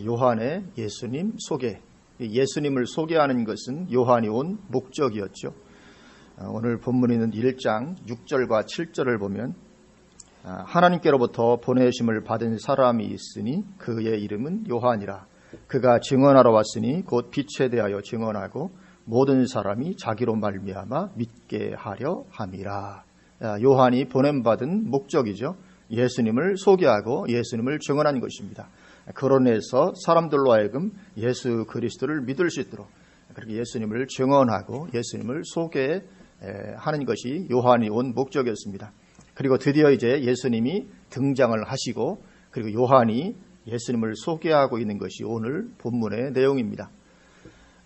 요한의 예수님 소개, 예수님을 소개하는 것은 요한이 온 목적이었죠. 오늘 본문에 있는 1장 6절과 7절을 보면 하나님께로부터 보내심을 받은 사람이 있으니 그의 이름은 요한이라. 그가 증언하러 왔으니 곧 빛에 대하여 증언하고 모든 사람이 자기로 말미암아 믿게 하려 함이라. 요한이 보냄받은 목적이죠. 예수님을 소개하고 예수님을 증언하는 것입니다. 그러내서 사람들로 하여금 예수 그리스도를 믿을 수 있도록 그렇게 예수님을 증언하고 예수님을 소개하는 것이 요한이 온 목적이었습니다. 그리고 드디어 이제 예수님이 등장을 하시고 그리고 요한이 예수님을 소개하고 있는 것이 오늘 본문의 내용입니다.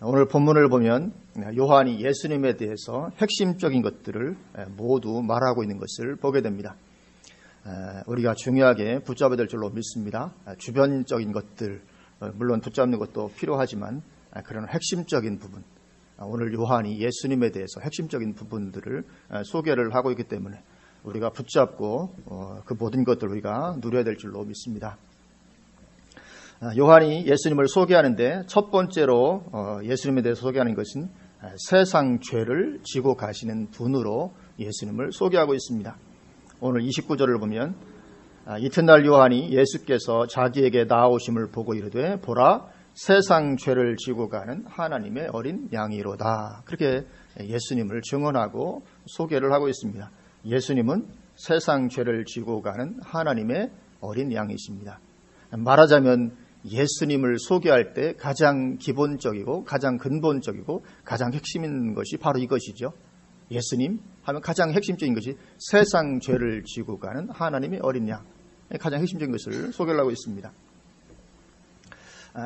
오늘 본문을 보면 요한이 예수님에 대해서 핵심적인 것들을 모두 말하고 있는 것을 보게 됩니다. 우리가 중요하게 붙잡아야 될 줄로 믿습니다. 주변적인 것들 물론 붙잡는 것도 필요하지만 그런 핵심적인 부분, 오늘 요한이 예수님에 대해서 핵심적인 부분들을 소개를 하고 있기 때문에 우리가 붙잡고 그 모든 것들을 우리가 누려야 될 줄로 믿습니다. 요한이 예수님을 소개하는데 첫 번째로 예수님에 대해서 소개하는 것은 세상 죄를 지고 가시는 분으로 예수님을 소개하고 있습니다. 오늘 29절을 보면 이튿날 요한이 예수께서 자기에게 나아오심을 보고 이르되 보라 세상 죄를 지고 가는 하나님의 어린 양이로다. 그렇게 예수님을 증언하고 소개를 하고 있습니다. 예수님은 세상 죄를 지고 가는 하나님의 어린 양이십니다. 말하자면 예수님을 소개할 때 가장 기본적이고 가장 근본적이고 가장 핵심 있는 것이 바로 이것이죠. 예수님 하면 가장 핵심적인 것이 세상 죄를 지고 가는 하나님의 어린 양, 가장 핵심적인 것을 소개를 하고 있습니다.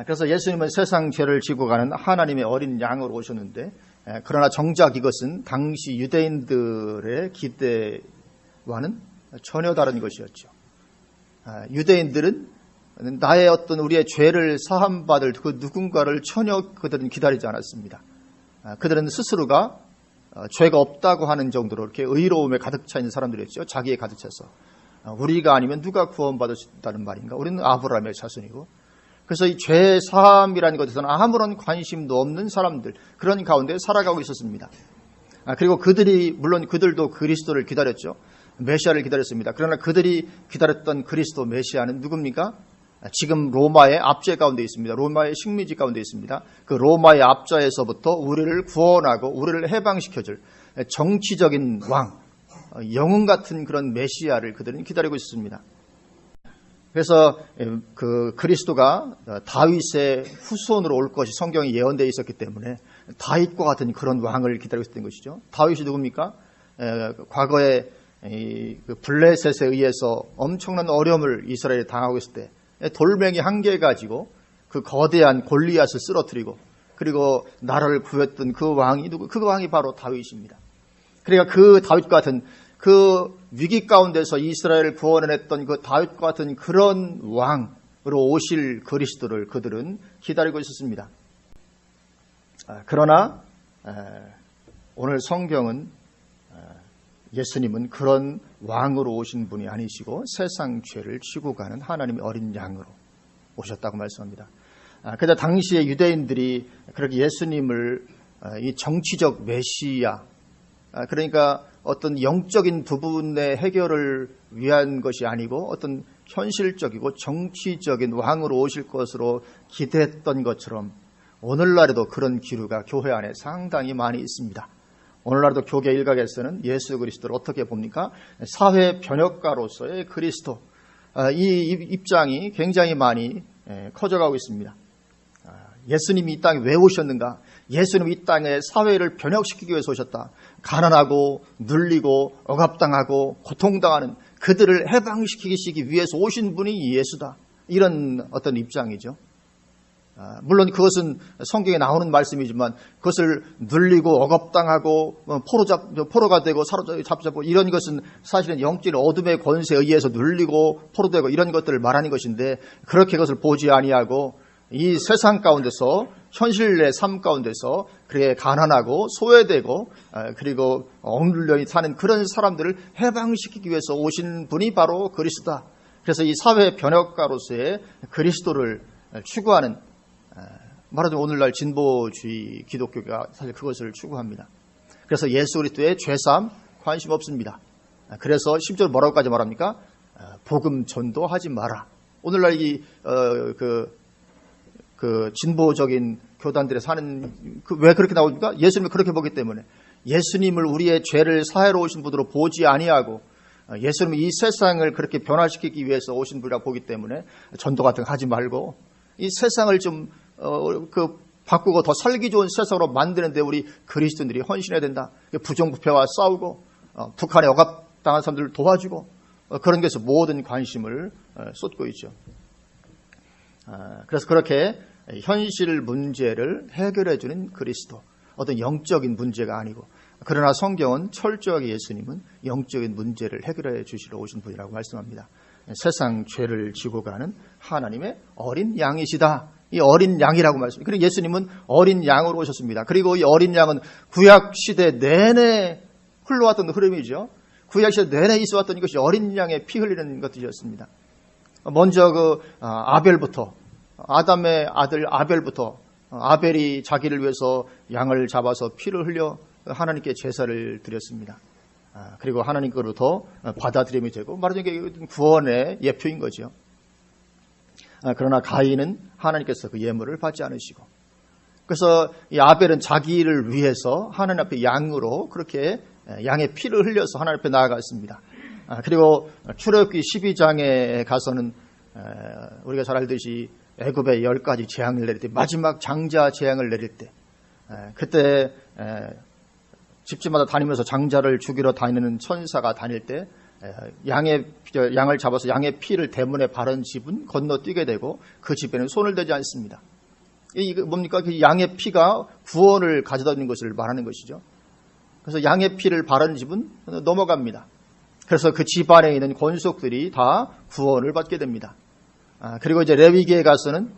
그래서 예수님은 세상 죄를 지고 가는 하나님의 어린 양으로 오셨는데 그러나 정작 이것은 당시 유대인들의 기대와는 전혀 다른 것이었죠. 유대인들은 나의 어떤 우리의 죄를 사함받을 그 누군가를 전혀 그들은 기다리지 않았습니다. 그들은 스스로가 죄가 없다고 하는 정도로 이렇게 의로움에 가득 차 있는 사람들이었죠. 자기에 가득 차서 우리가 아니면 누가 구원받을 수 있다는 말인가. 우리는 아브라함의 자손이고 그래서 이 죄 사함이라는 것에서는 아무런 관심도 없는 사람들 그런 가운데 살아가고 있었습니다. 그리고 그들이 물론 그들도 그리스도를 기다렸죠. 메시아를 기다렸습니다. 그러나 그들이 기다렸던 그리스도 메시아는 누굽니까? 지금 로마의 압제 가운데 있습니다. 로마의 식민지 가운데 있습니다. 그 로마의 압제에서부터 우리를 구원하고 우리를 해방시켜줄 정치적인 왕, 영웅 같은 그런 메시아를 그들은 기다리고 있습니다. 그래서 그 그리스도가 다윗의 후손으로 올 것이 성경에 예언되어 있었기 때문에 다윗과 같은 그런 왕을 기다리고 있었던 것이죠. 다윗이 누굽니까? 과거에 블레셋에 의해서 엄청난 어려움을 이스라엘에 당하고 있을 때 돌멩이 한 개 가지고 그 거대한 골리앗을 쓰러뜨리고 그리고 나라를 구했던 그 왕이 누구? 그 왕이 바로 다윗입니다. 그러니까 그 다윗과 같은 그 위기 가운데서 이스라엘을 구원해냈던 그 다윗과 같은 그런 왕으로 오실 그리스도를 그들은 기다리고 있었습니다. 그러나 오늘 성경은 예수님은 그런 왕으로 오신 분이 아니시고 세상 죄를 지고 가는 하나님의 어린 양으로 오셨다고 말씀합니다. 그런데 당시의 유대인들이 그렇게 예수님을 이 정치적 메시아, 그러니까 어떤 영적인 부분의 해결을 위한 것이 아니고 어떤 현실적이고 정치적인 왕으로 오실 것으로 기대했던 것처럼 오늘날에도 그런 기류가 교회 안에 상당히 많이 있습니다. 오늘날도 교계 일각에서는 예수 그리스도를 어떻게 봅니까? 사회 변혁가로서의 그리스도, 이 입장이 굉장히 많이 커져가고 있습니다. 예수님이 이 땅에 왜 오셨는가? 예수님이 이 땅에 사회를 변혁시키기 위해서 오셨다. 가난하고 눌리고 억압당하고 고통당하는 그들을 해방시키기 위해서 오신 분이 예수다. 이런 어떤 입장이죠. 물론 그것은 성경에 나오는 말씀이지만 그것을 눌리고 억압당하고 포로가 되고 사로잡고 이런 것은 사실은 영적인 어둠의 권세에 의해서 눌리고 포로되고 이런 것들을 말하는 것인데 그렇게 그것을 보지 아니하고 이 세상 가운데서 현실의 삶 가운데서 그렇게 가난하고 소외되고 그리고 억눌려 사는 그런 사람들을 해방시키기 위해서 오신 분이 바로 그리스도다. 그래서 이 사회 변혁가로서의 그리스도를 추구하는, 말하자면 오늘날 진보주의 기독교가 사실 그것을 추구합니다. 그래서 예수 그리스도의 죄사함 관심 없습니다. 그래서 10절 뭐라고까지 말합니까? 복음 전도하지 마라. 오늘날 그 진보적인 교단들에 사는 왜 그렇게 나옵니까? 예수님을 그렇게 보기 때문에, 예수님을 우리의 죄를 사하러 오신 분으로 보지 아니하고 예수님이 이 세상을 그렇게 변화시키기 위해서 오신 분이라고 보기 때문에 전도 같은 거 하지 말고 이 세상을 좀 바꾸고 더 살기 좋은 세상으로 만드는데 우리 그리스도인들이 헌신해야 된다. 부정부패와 싸우고 북한에 억압당한 사람들을 도와주고 그런 것에서 모든 관심을 쏟고 있죠. 그래서 그렇게 현실 문제를 해결해 주는 그리스도, 어떤 영적인 문제가 아니고, 그러나 성경은 철저하게 예수님은 영적인 문제를 해결해 주시러 오신 분이라고 말씀합니다. 세상 죄를 지고 가는 하나님의 어린 양이시다. 이 어린 양이라고 말씀합니다. 그리고 예수님은 어린 양으로 오셨습니다. 그리고 이 어린 양은 구약 시대 내내 흘러왔던 흐름이죠. 구약 시대 내내 있어왔던 이것이 어린 양의 피 흘리는 것들이었습니다. 먼저 아벨부터, 아담의 아들 아벨부터, 아벨이 자기를 위해서 양을 잡아서 피를 흘려 하나님께 제사를 드렸습니다. 그리고 하나님께로부터 받아들임이 되고, 말하자면 구원의 예표인 거죠. 그러나 가인은 하나님께서 그 예물을 받지 않으시고, 그래서 이 아벨은 자기를 위해서 하나님 앞에 양으로 그렇게 양의 피를 흘려서 하나님 앞에 나아갔습니다. 그리고 출애굽기 12장에 가서는 우리가 잘 알듯이 애굽에 10가지 재앙을 내릴 때, 마지막 장자 재앙을 내릴 때, 그때 집집마다 다니면서 장자를 죽이러 다니는 천사가 다닐 때 양을 잡아서 양의 피를 대문에 바른 집은 건너뛰게 되고 그 집에는 손을 대지 않습니다. 이게 뭡니까? 그 양의 피가 구원을 가져다 주는 것을 말하는 것이죠. 그래서 양의 피를 바른 집은 넘어갑니다. 그래서 그 집안에 있는 권속들이 다 구원을 받게 됩니다. 그리고 이제 레위기에 가서는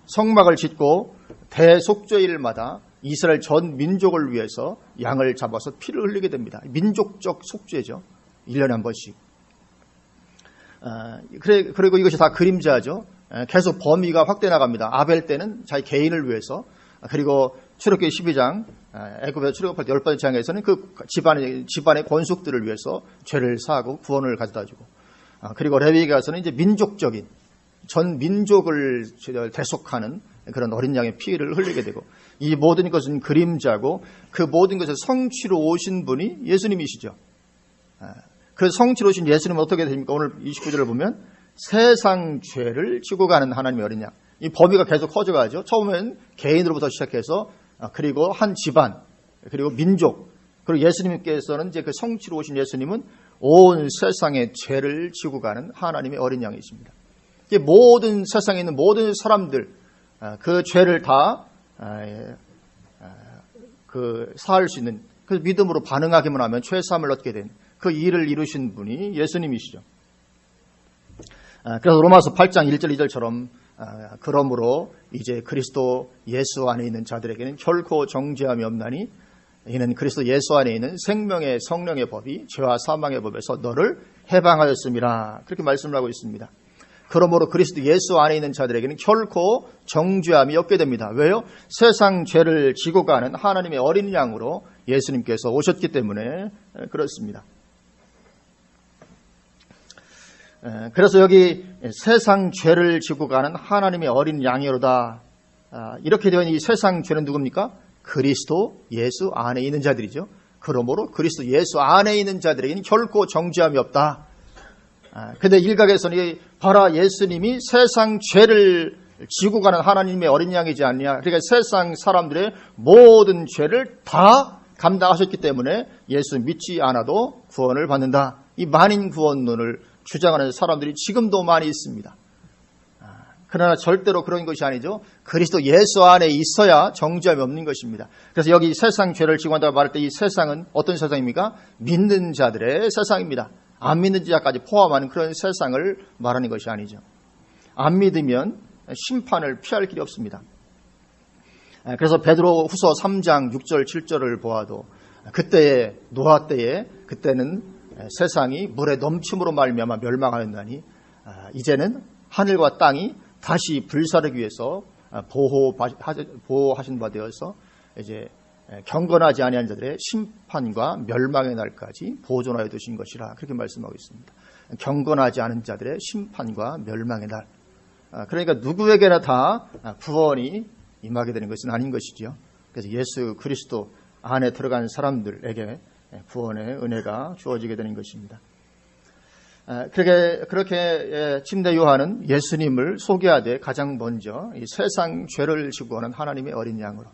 성막을 짓고 대속죄일마다 이스라엘 전 민족을 위해서 양을 잡아서 피를 흘리게 됩니다. 민족적 속죄죠. 1년에 한 번씩. 그리고 이것이 다 그림자죠. 계속 범위가 확대 나갑니다. 아벨 때는 자기 개인을 위해서, 그리고 출애굽기 12장, 애굽에서 출애굽할 때 10번째 장에서는 그 집안의 권속들을 위해서 죄를 사하고 구원을 가져다 주고, 그리고 레위기에 가서는 이제 민족적인 전 민족을 대속하는 그런 어린 양의 피를 흘리게 되고, 이 모든 것은 그림자고 그 모든 것을 성취로 오신 분이 예수님이시죠. 그래서 성취로 오신 예수님은 어떻게 됩니까? 오늘 29절을 보면 세상 죄를 지고 가는 하나님의 어린 양. 이 범위가 계속 커져가죠. 처음엔 개인으로부터 시작해서 그리고 한 집안, 그리고 민족, 그리고 예수님께서는 이제 그 성취로 오신 예수님은 온 세상의 죄를 지고 가는 하나님의 어린 양이십니다. 모든 세상에 있는 모든 사람들 그 죄를 다 사할 수 있는, 그 믿음으로 반응하기만 하면 죄사함을 얻게 된 그 일을 이루신 분이 예수님이시죠. 그래서 로마서 8장 1절 2절처럼 그러므로 이제 그리스도 예수 안에 있는 자들에게는 결코 정죄함이 없나니 이는 그리스도 예수 안에 있는 생명의 성령의 법이 죄와 사망의 법에서 너를 해방하였음이라, 그렇게 말씀을 하고 있습니다. 그러므로 그리스도 예수 안에 있는 자들에게는 결코 정죄함이 없게 됩니다. 왜요? 세상 죄를 지고 가는 하나님의 어린 양으로 예수님께서 오셨기 때문에 그렇습니다. 그래서 여기 세상 죄를 지고 가는 하나님의 어린 양이로다, 이렇게 되면 이 세상 죄는 누굽니까? 그리스도 예수 안에 있는 자들이죠. 그러므로 그리스도 예수 안에 있는 자들에게는 결코 정죄함이 없다. 근데 일각에서는 봐라, 예수님이 세상 죄를 지고 가는 하나님의 어린 양이지 않냐. 그러니까 세상 사람들의 모든 죄를 다 감당하셨기 때문에 예수 믿지 않아도 구원을 받는다. 이 만인 구원론을 주장하는 사람들이 지금도 많이 있습니다. 그러나 절대로 그런 것이 아니죠. 그리스도 예수 안에 있어야 정죄함이 없는 것입니다. 그래서 여기 세상 죄를 지고 간다고 말할 때 이 세상은 어떤 세상입니까? 믿는 자들의 세상입니다. 안 믿는 자까지 포함하는 그런 세상을 말하는 것이 아니죠. 안 믿으면 심판을 피할 길이 없습니다. 그래서 베드로 후서 3장 6절 7절을 보아도 그때의 노아 때에 그때는 세상이 물의 넘침으로 말미암아 멸망하였나니 이제는 하늘과 땅이 다시 불사르기 위해서 보호하신 바 되어서 이제 경건하지 아니한 자들의 심판과 멸망의 날까지 보존하여 두신 것이라 그렇게 말씀하고 있습니다. 경건하지 않은 자들의 심판과 멸망의 날. 그러니까 누구에게나 다 구원이 임하게 되는 것은 아닌 것이죠. 그래서 예수 그리스도 안에 들어간 사람들에게 구원의 은혜가 주어지게 되는 것입니다. 그렇게 침례 요한은 예수님을 소개하되 가장 먼저 이 세상 죄를 지고 가는 하나님의 어린 양으로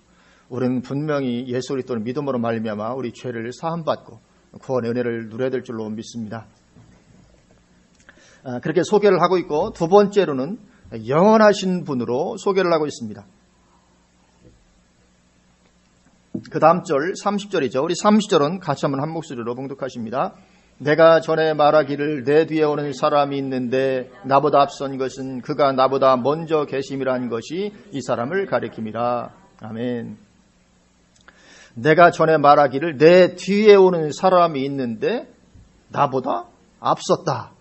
우리는 분명히 예수 그리스도를 믿음으로 말미암아 우리 죄를 사함받고 구원의 은혜를 누려야 될 줄로 믿습니다. 그렇게 소개를 하고 있고 두 번째로는 영원하신 분으로 소개를 하고 있습니다. 그 다음 절 30절이죠. 우리 30절은 같이 한번 한 목소리로 봉독하십니다. 내가 전에 말하기를 내 뒤에 오는 사람이 있는데 나보다 앞선 것은 그가 나보다 먼저 계심이라는 것이 이 사람을 가리킵니다. 아멘. 내가 전에 말하기를 내 뒤에 오는 사람이 있는데 나보다 앞섰다.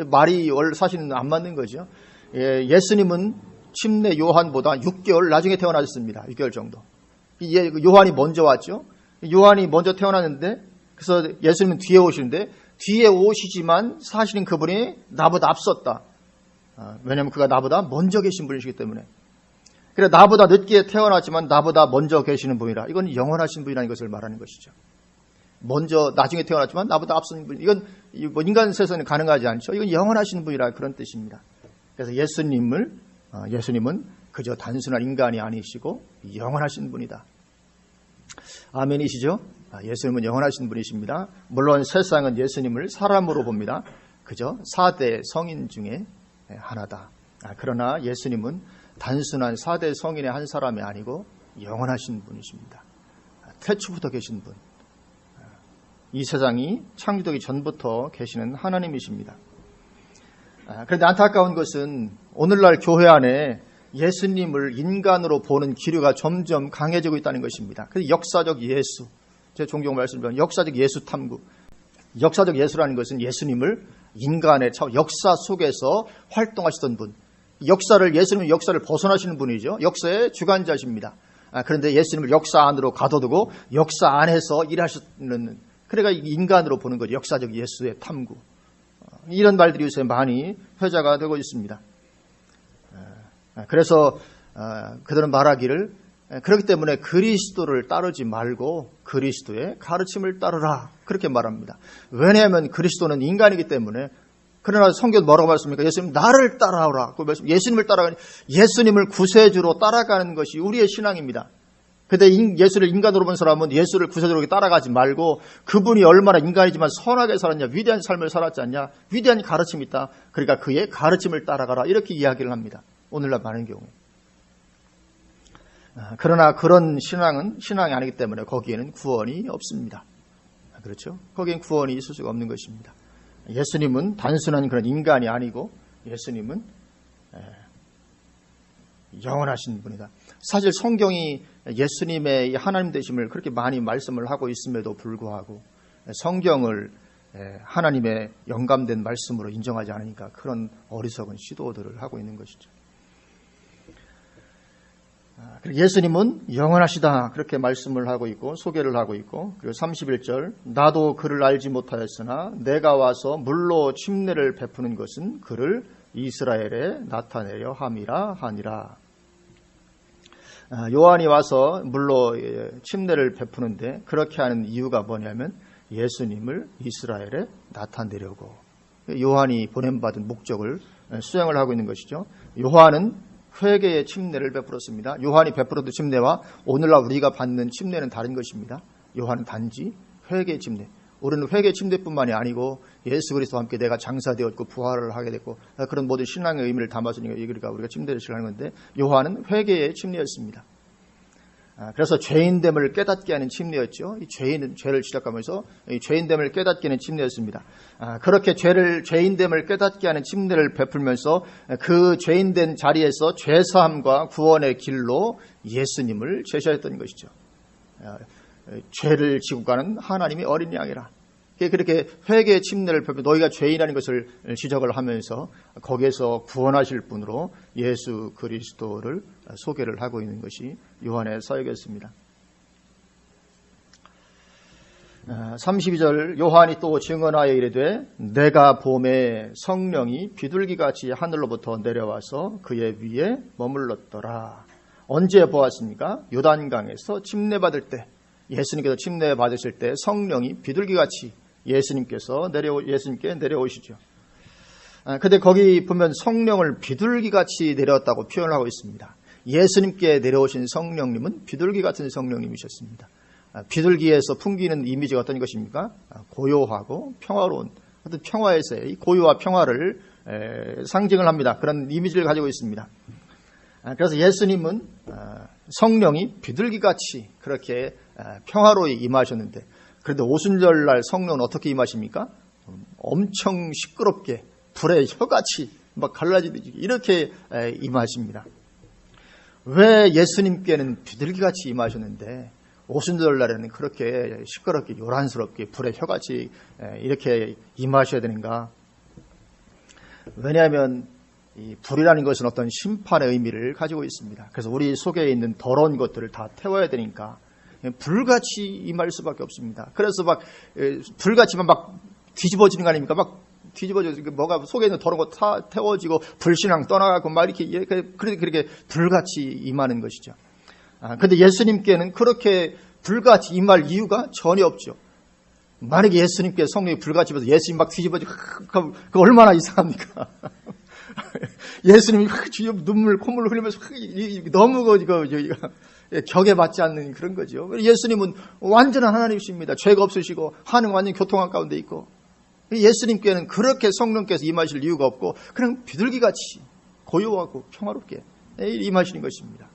말이 사실은 안 맞는 거죠. 예수님은 침례 요한보다 6개월 나중에 태어나셨습니다. 6개월 정도. 요한이 먼저 왔죠. 요한이 먼저 태어났는데 그래서 예수님은 뒤에 오시는데 뒤에 오시지만 사실은 그분이 나보다 앞섰다. 왜냐하면 그가 나보다 먼저 계신 분이시기 때문에. 그래 나보다 늦게 태어났지만 나보다 먼저 계시는 분이라. 이건 영원하신 분이라는 것을 말하는 것이죠. 먼저 나중에 태어났지만 나보다 앞선 분. 이건 뭐 인간 세상에는 가능하지 않죠. 이건 영원하신 분이라 그런 뜻입니다. 그래서 예수님은 그저 단순한 인간이 아니시고 영원하신 분이다. 아멘이시죠? 예수님은 영원하신 분이십니다. 물론 세상은 예수님을 사람으로 봅니다. 그저 4대 성인 중에 하나다. 그러나 예수님은 단순한 4대 성인의 한 사람이 아니고 영원하신 분이십니다. 태초부터 계신 분. 이 세상이 창조되기 전부터 계시는 하나님이십니다. 그런데 안타까운 것은 오늘날 교회 안에 예수님을 인간으로 보는 기류가 점점 강해지고 있다는 것입니다. 그래서 역사적 예수, 제가 종종 말씀드리면 역사적 예수 탐구. 역사적 예수라는 것은 예수님을 인간의 역사 속에서 활동하시던 분. 예수님은 역사를 벗어나시는 분이죠. 역사의 주관자십니다. 그런데 예수님을 역사 안으로 가둬두고 역사 안에서 일하시는, 그러니까 인간으로 보는 거죠. 역사적 예수의 탐구. 이런 말들이 요새 많이 회자가 되고 있습니다. 그래서 그들은 말하기를 그렇기 때문에 그리스도를 따르지 말고 그리스도의 가르침을 따르라 그렇게 말합니다. 왜냐하면 그리스도는 인간이기 때문에. 그러나 성경 뭐라고 말씀합니까? 예수님 나를 따라오라. 그 말씀 예수님을 따라가는 예수님을 구세주로 따라가는 것이 우리의 신앙입니다. 근데 예수를 인간으로 본 사람은 예수를 구세주로 따라가지 말고 그분이 얼마나 인간이지만 선하게 살았냐, 위대한 삶을 살았지 않냐, 위대한 가르침이 있다. 그러니까 그의 가르침을 따라가라 이렇게 이야기를 합니다. 오늘날 많은 경우에. 그러나 그런 신앙이 아니기 때문에 거기에는 구원이 없습니다. 그렇죠? 거기엔 구원이 있을 수가 없는 것입니다. 예수님은 단순한 그런 인간이 아니고 예수님은 영원하신 분이다. 사실 성경이 예수님의 하나님 되심을 그렇게 많이 말씀을 하고 있음에도 불구하고 성경을 하나님의 영감된 말씀으로 인정하지 않으니까 그런 어리석은 시도들을 하고 있는 것이죠. 예수님은 영원하시다 그렇게 말씀을 하고 있고 소개를 하고 있고, 그리고 31절 나도 그를 알지 못하였으나 내가 와서 물로 침례를 베푸는 것은 그를 이스라엘에 나타내려 함이라 하니라. 요한이 와서 물로 침례를 베푸는데 그렇게 하는 이유가 뭐냐면 예수님을 이스라엘에 나타내려고 요한이 보냄받은 목적을 수행을 하고 있는 것이죠. 요한은 회개의 침례를 베풀었습니다. 요한이 베풀었던 침례와 오늘날 우리가 받는 침례는 다른 것입니다. 요한은 단지 회개의 침례. 우리는 회개의 침례뿐만이 아니고 예수 그리스도와 함께 내가 장사되었고 부활을 하게 됐고 그런 모든 신앙의 의미를 담아서 우리가 침례를 시작하는 건데 요한은 회개의 침례였습니다. 그래서 죄인됨을 깨닫게 하는 침례였죠. 이 죄를 시작하면서 죄인됨을 깨닫게 하는 침례였습니다. 그렇게 죄인됨을 깨닫게 하는 침례를 베풀면서 그 죄인된 자리에서 죄사함과 구원의 길로 예수님을 제시했던 것이죠. 죄를 지고 가는 하나님의 어린 양이라. 그렇게 회개의 침례를 펴고 너희가 죄인이라는 것을 지적을 하면서 거기에서 구원하실 분으로 예수 그리스도를 소개를 하고 있는 것이 요한의 사역이었습니다. 32절 요한이 또 증언하여 이르되 내가 봄에 성령이 비둘기같이 하늘로부터 내려와서 그의 위에 머물렀더라. 언제 보았습니까? 요단강에서 침례받을 때, 예수님께서 침례 받으실 때 성령이 비둘기같이 예수님께 내려오시죠. 근데 거기 보면 성령을 비둘기같이 내려왔다고 표현을 하고 있습니다. 예수님께 내려오신 성령님은 비둘기 같은 성령님이셨습니다. 비둘기에서 풍기는 이미지가 어떤 것입니까? 고요하고 평화로운 어떤 평화에서의 고요와 평화를 상징을 합니다. 그런 이미지를 가지고 있습니다. 그래서 예수님은 성령이 비둘기같이 그렇게 평화로이 임하셨는데, 그런데 오순절날 성령은 어떻게 임하십니까? 엄청 시끄럽게 불의 혀같이 막 갈라지듯이 이렇게 임하십니다. 왜 예수님께는 비둘기같이 임하셨는데 오순절날에는 그렇게 시끄럽게 요란스럽게 불의 혀같이 이렇게 임하셔야 되는가? 왜냐하면 이 불이라는 것은 어떤 심판의 의미를 가지고 있습니다. 그래서 우리 속에 있는 더러운 것들을 다 태워야 되니까 불같이 임할 수밖에 없습니다. 그래서 막 불같이만 막 뒤집어지는 거 아닙니까? 막 뒤집어져서 뭐가 속에 있는 더러운 거 다 태워지고 불신앙 떠나가고 막 그렇게 불같이 임하는 것이죠. 근데 예수님께는 그렇게 불같이 임할 이유가 전혀 없죠. 만약에 예수님께 성령이 불같이 임해서 예수님 막 뒤집어지고 그 얼마나 이상합니까? 예수님이 눈물 콧물 흘리면서 너무 격에 맞지 않는 그런 거죠. 예수님은 완전한 하나님이십니다. 죄가 없으시고 하늘 완전 교통한 가운데 있고, 예수님께는 그렇게 성령께서 임하실 이유가 없고 그냥 비둘기같이 고요하고 평화롭게 임하시는 것입니다.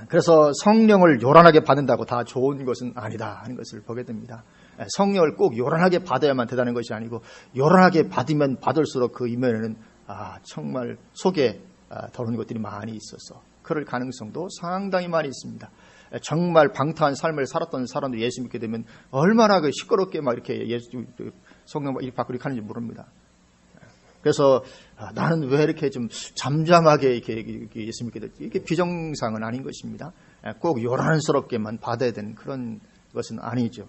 그래서 성령을 요란하게 받는다고 다 좋은 것은 아니다 하는 것을 보게 됩니다. 성령을 꼭 요란하게 받아야만 되다는 것이 아니고, 요란하게 받으면 받을수록 그 이면에는 정말 속에 더러운 것들이 많이 있어서 그럴 가능성도 상당히 많이 있습니다. 정말 방탕한 삶을 살았던 사람들이 예수 믿게 되면 얼마나 시끄럽게 막 이렇게 성령 받고 이렇게 하는지 모릅니다. 그래서 나는 왜 이렇게 좀 잠잠하게 이렇게 예수 믿게 됐지? 이게 비정상은 아닌 것입니다. 꼭 요란스럽게만 받아야 되는 그런 것은 아니죠.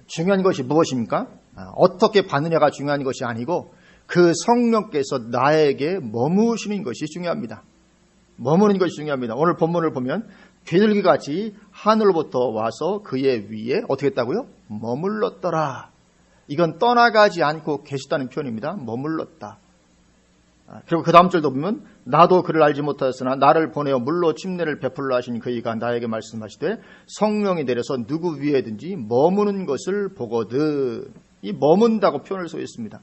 중요한 것이 무엇입니까? 어떻게 받느냐가 중요한 것이 아니고 그 성령께서 나에게 머무시는 것이 중요합니다. 머무는 것이 중요합니다. 오늘 본문을 보면 비둘기같이 하늘로부터 와서 그의 위에 어떻게 했다고요? 머물렀더라. 이건 떠나가지 않고 계시다는 표현입니다. 머물렀다. 그리고 그 다음 절도 보면 나도 그를 알지 못하였으나 나를 보내어 물로 침례를 베풀라 하신 그이가 나에게 말씀하시되 성령이 내려서 누구 위에든지 머무는 것을 보거든. 이 머문다고 표현을 쓰였습니다.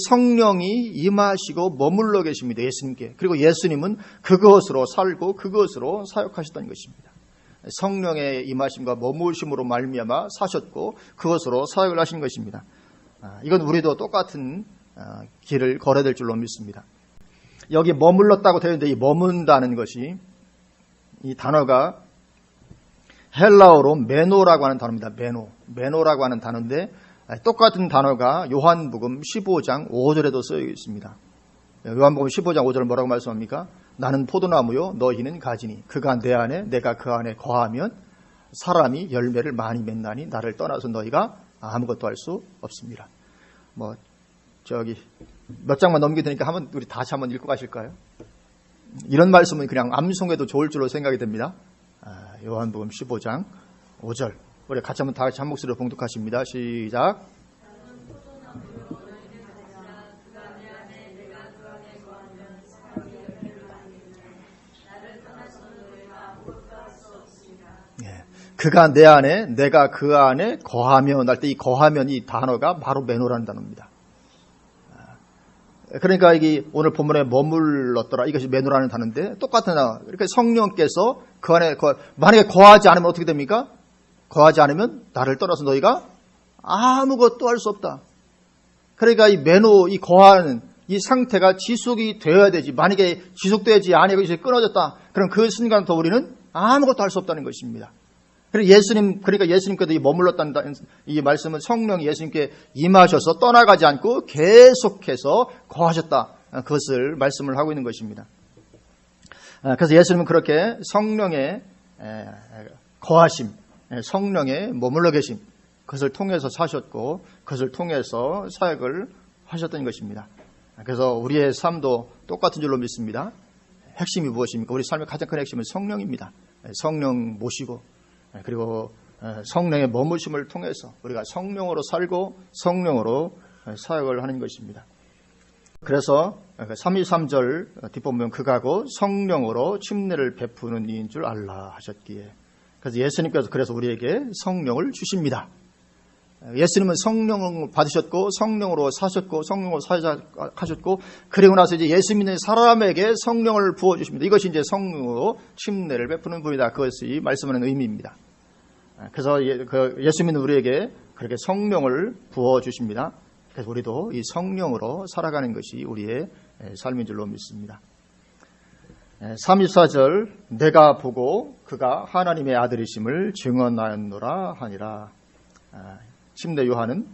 성령이 임하시고 머물러 계십니다. 예수님께. 그리고 예수님은 그것으로 살고 그것으로 사역하셨다는 것입니다. 성령의 임하심과 머무심으로 말미암아 사셨고 그것으로 사역을 하신 것입니다. 이건 우리도 똑같은 길을 걸어야 될 줄로 믿습니다. 여기 머물렀다고 되어 있는데 이 머문다는 것이 이 단어가 헬라어로 메노라고 하는 단어입니다. 메노라고 하는 단어인데 똑같은 단어가 요한복음 15장 5절에도 쓰여 있습니다. 요한복음 15장 5절은 뭐라고 말씀합니까? 나는 포도나무요 너희는 가지니 그가 내 안에 내가 그 안에 거하면 사람이 열매를 많이 맺나니 나를 떠나서 너희가 아무것도 할 수 없습니다. 몇 장만 넘기게 되니까 우리 다시 한번 읽고 가실까요? 이런 말씀은 그냥 암송해도 좋을 줄로 생각이 됩니다. 요한복음 15장 5절. 우리 같이 한번 다 같이 한 목소리로 봉독하십니다. 시작. 그가 내 안에 내가 그 안에 거하면 할 때 이 거하면 이 단어가 바로 메노라는 단어입니다. 그러니까 이게 오늘 본문에 머물렀더라 이것이 메노라는 단어인데 똑같은 단어. 이렇게 성령께서 그 안에 만약에 거하지 않으면 어떻게 됩니까? 거하지 않으면 나를 떠나서 너희가 아무것도 할 수 없다. 그러니까 이 메노 이 거하는 이 상태가 지속이 되어야 되지. 만약에 지속되지 아니고 이제 끊어졌다. 그럼 그 순간부터 우리는 아무것도 할 수 없다는 것입니다. 그러니까 예수님께도 머물렀다는 이 말씀은 성령이 예수님께 임하셔서 떠나가지 않고 계속해서 거하셨다. 그것을 말씀을 하고 있는 것입니다. 그래서 예수님은 그렇게 성령의 거하심, 성령의 머물러 계심, 그것을 통해서 사셨고 그것을 통해서 사역을 하셨던 것입니다. 그래서 우리의 삶도 똑같은 줄로 믿습니다. 핵심이 무엇입니까? 우리 삶의 가장 큰 핵심은 성령입니다. 성령 모시고 그리고 성령의 머무심을 통해서 우리가 성령으로 살고 성령으로 사역을 하는 것입니다. 그래서 33절 뒷부분 그가고 성령으로 침례를 베푸는 이인 줄 알라 하셨기에, 그래서 예수님께서 그래서 우리에게 성령을 주십니다. 예수님은 성령을 받으셨고 성령으로 사셨고 성령으로 사역하셨고, 그리고 나서 이제 예수 믿는 사람에게 성령을 부어주십니다. 이것이 이제 성령으로 침례를 베푸는 분이다. 그것이 말씀하는 의미입니다. 그래서 예수 믿는 우리에게 그렇게 성령을 부어주십니다. 그래서 우리도 이 성령으로 살아가는 것이 우리의 삶인 줄로 믿습니다. 34절 내가 보고 그가 하나님의 아들이심을 증언하였노라 하니라. 침례 요한은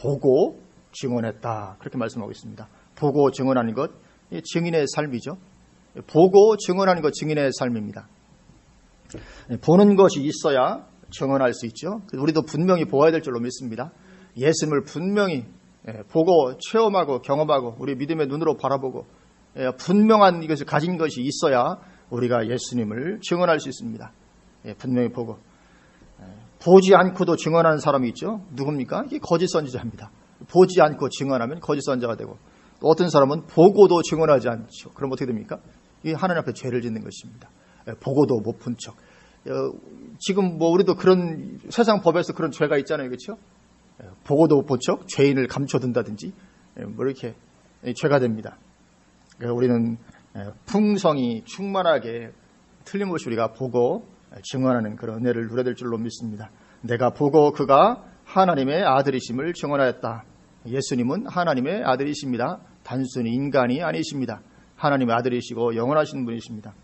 보고 증언했다, 그렇게 말씀하고 있습니다. 보고 증언하는 것, 증인의 삶이죠. 보고 증언하는 것, 증인의 삶입니다. 보는 것이 있어야 증언할 수 있죠. 우리도 분명히 보아야 될 줄로 믿습니다. 예수님을 분명히 보고 체험하고 경험하고 우리 믿음의 눈으로 바라보고 분명한 이것을 가진 것이 있어야 우리가 예수님을 증언할 수 있습니다. 분명히 보고. 보지 않고도 증언하는 사람이 있죠. 누굽니까? 이게 거짓 선지자입니다. 보지 않고 증언하면 거짓 선지자가 되고, 또 어떤 사람은 보고도 증언하지 않죠. 그럼 어떻게 됩니까? 이게 하나님 앞에 죄를 짓는 것입니다. 보고도 못 본 척. 지금 우리도 그런 세상 법에서 그런 죄가 있잖아요, 그렇죠? 보고도 못 본 척, 죄인을 감춰둔다든지 이렇게 죄가 됩니다. 우리는 풍성이 충만하게 틀림없이 우리가 보고 증언하는 그런 은혜를 누려야 될 줄로 믿습니다. 내가 보고 그가 하나님의 아들이심을 증언하였다. 예수님은 하나님의 아들이십니다. 단순히 인간이 아니십니다. 하나님의 아들이시고 영원하신 분이십니다.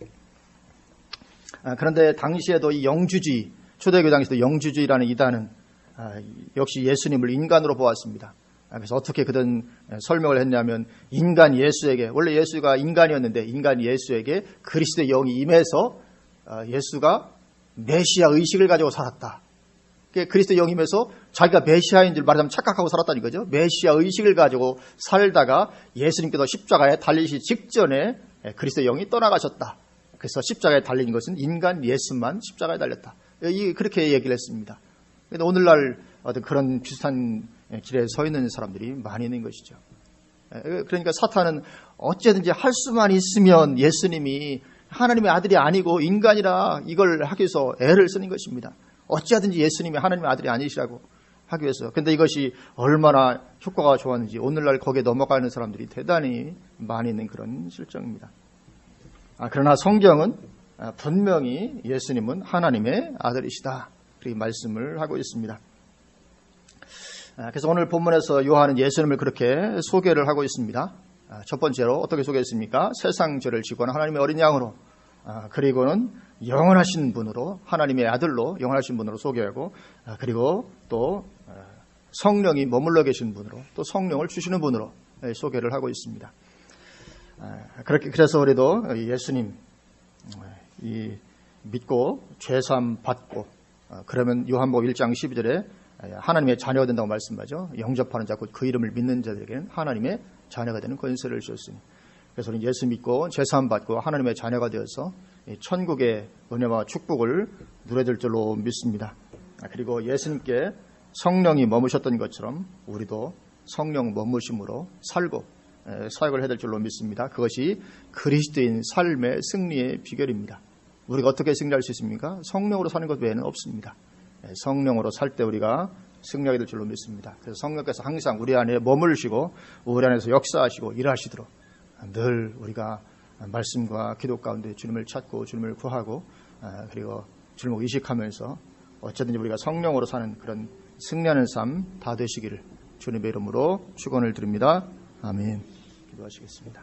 그런데 당시에도 이 영주주의, 초대교회 당시에도 영주주의라는 이단은 역시 예수님을 인간으로 보았습니다. 그래서 어떻게 그든 설명을 했냐면, 인간 예수에게, 원래 예수가 인간이었는데 인간 예수에게 그리스도의 영이 임해서 예수가 메시아 의식을 가지고 살았다. 그리스도의 영이 임해서 자기가 메시아인 줄 말하자면 착각하고 살았다는 거죠. 메시아 의식을 가지고 살다가 예수님께서 십자가에 달리시 직전에 그리스도의 영이 떠나가셨다. 그래서 십자가에 달린 것은 인간 예수만 십자가에 달렸다. 그렇게 얘기를 했습니다. 그런데 오늘날 그런 비슷한 길에 서 있는 사람들이 많이 있는 것이죠. 그러니까 사탄은 어쨌든지 할 수만 있으면 예수님이 하나님의 아들이 아니고 인간이라 이걸 하기 위해서 애를 쓰는 것입니다. 어찌하든지 예수님이 하나님의 아들이 아니시라고 하기 위해서. 그런데 이것이 얼마나 효과가 좋았는지 오늘날 거기에 넘어가는 사람들이 대단히 많이 있는 그런 실정입니다. 그러나 성경은 분명히 예수님은 하나님의 아들이시다, 그렇게 말씀을 하고 있습니다. 그래서 오늘 본문에서 요한은 예수님을 그렇게 소개를 하고 있습니다. 첫 번째로 어떻게 소개했습니까? 세상 죄를 지고 하는 하나님의 어린 양으로, 그리고는 영원하신 분으로, 하나님의 아들로 영원하신 분으로 소개하고, 그리고 또 성령이 머물러 계신 분으로, 또 성령을 주시는 분으로 소개를 하고 있습니다. 그래서 우리도 예수님 믿고 죄사함 받고, 그러면 요한복음 1장 12절에 하나님의 자녀가 된다고 말씀하죠. 영접하는 자, 곧 그 이름을 믿는 자들에게는 하나님의 자녀가 되는 권세를 주셨으니, 그래서 우리는 예수 믿고 죄사함 받고 하나님의 자녀가 되어서 천국의 은혜와 축복을 누려야 될 줄로 믿습니다. 그리고 예수님께 성령이 머무셨던 것처럼 우리도 성령 머무심으로 살고 사역을 해야 될 줄로 믿습니다. 그것이 그리스도인 삶의 승리의 비결입니다. 우리가 어떻게 승리할 수 있습니까? 성령으로 사는 것 외에는 없습니다. 성령으로 살 때 우리가 승리하게 될 줄로 믿습니다. 그래서 성령께서 항상 우리 안에 머무르시고 우리 안에서 역사하시고 일하시도록 늘 우리가 말씀과 기도 가운데 주님을 찾고 주님을 구하고, 그리고 주님을 의식하면서 어쨌든지 우리가 성령으로 사는 그런 승리하는 삶 다 되시기를 주님의 이름으로 축원을 드립니다. 아멘. 기도하시겠습니다.